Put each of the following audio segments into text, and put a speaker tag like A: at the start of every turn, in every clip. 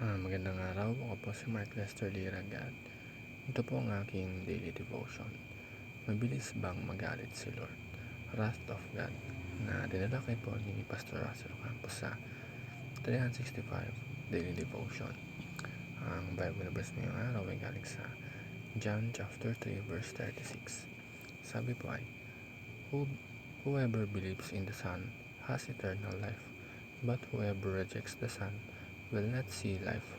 A: Magandang araw. Ako po si Mark Lester Liragat. Ito po ang aking daily devotion. Mabilis bang magalit si Lord? Wrath of God na dinalakay po ni Pastor Russell Campos sa 365 Daily Devotion. Ang Bible verse ngayong araw ay galing sa John chapter 3 verse 36. Sabi po ay, Whoever believes in the Son has eternal life, but whoever rejects the Son will not see life,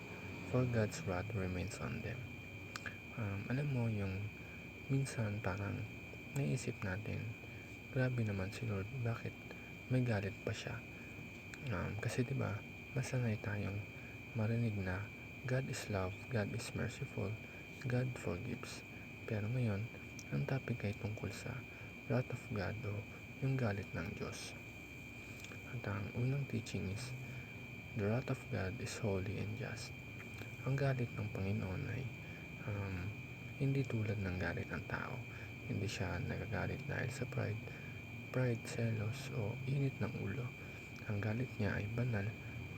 A: for God's wrath remains on them. Alam mo yung minsan parang naisip natin, grabe naman si Lord, bakit may galit pa siya? Kasi diba, masanay tayong marinig na God is love, God is merciful, God forgives. Pero ngayon, ang topic ay tungkol sa wrath of God o yung galit ng Diyos. At ang unang teaching is, the wrath of God is holy and just. Ang galit ng Panginoon ay hindi tulad ng galit ng tao. Hindi siya nagagalit dahil sa pride, selos o init ng ulo. Ang galit niya ay banal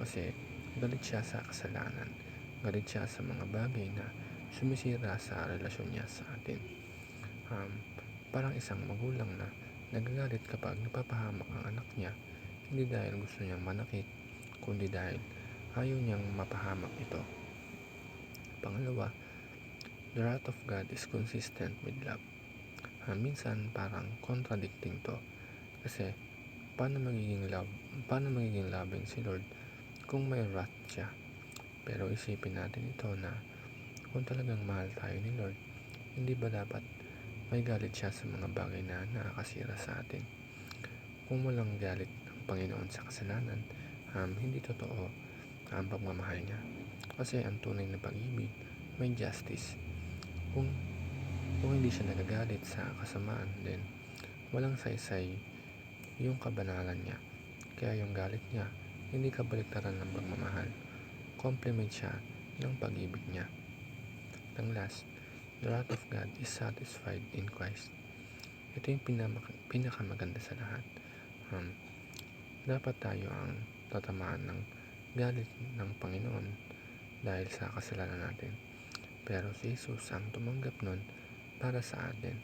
A: kasi galit siya sa kasalanan. Galit siya sa mga bagay na sumisira sa relasyon niya sa atin. Parang isang magulang na nagagalit kapag napapahamak ang anak niya, hindi dahil gusto niyang manakit, kundi dahil ayaw niyang mapahamak ito. Pangalawa, the wrath of God is consistent with love. Minsan parang contradicting to. Kasi paano magiging loving si Lord kung may wrath siya? Pero isipin natin ito na kung talagang mahal tayo ni Lord, hindi ba dapat may galit siya sa mga bagay na nakakasira sa atin? Kung walang galit ng Panginoon sa kasalanan, hindi totoo ang pagmamahal niya. Kasi ang tunay na pag-ibig may justice. Kung hindi siya nagagalit sa kasamaan, then walang saysay yung kabanalan niya. Kaya yung galit niya, hindi kabaliktaran ng pagmamahal. Complement siya ng pag-ibig niya. Ang last, the wrath of God is satisfied in Christ. Ito yung pinakamaganda sa lahat. Dapat tayo ang tatamaan ng galit ng Panginoon dahil sa kasalanan natin. Pero si Jesus ang tumanggap nun para sa atin.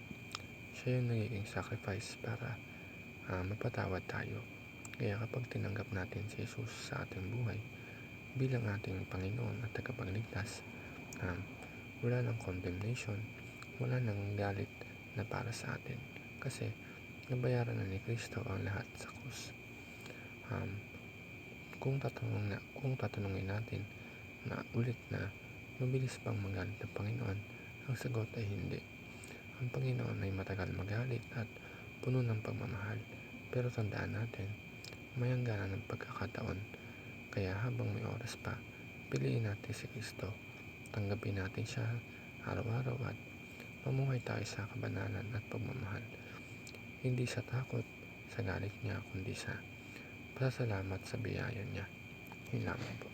A: Siya yung nagiging sacrifice para mapatawad tayo. Kaya kapag tinanggap natin si Jesus sa ating buhay bilang ating Panginoon at tagapagligtas, wala nang condemnation, wala nang galit na para sa atin. Kasi nabayaran na ni Kristo ang lahat sa krus. Kung tatanungin natin na ulit na mabilis bang magalit ng Panginoon, ang sagot ay hindi. Ang Panginoon ay matagal magalit at puno ng pagmamahal. Pero tandaan natin, may hangganan ng pagkakataon. Kaya habang may oras pa, piliin natin si Kristo. Tanggapin natin siya araw-araw at mamuhay tayo sa kabanalan at pagmamahal. Hindi sa takot sa galit niya, kundi sa pasasalamat sa biyaya niya. Yun lamang po.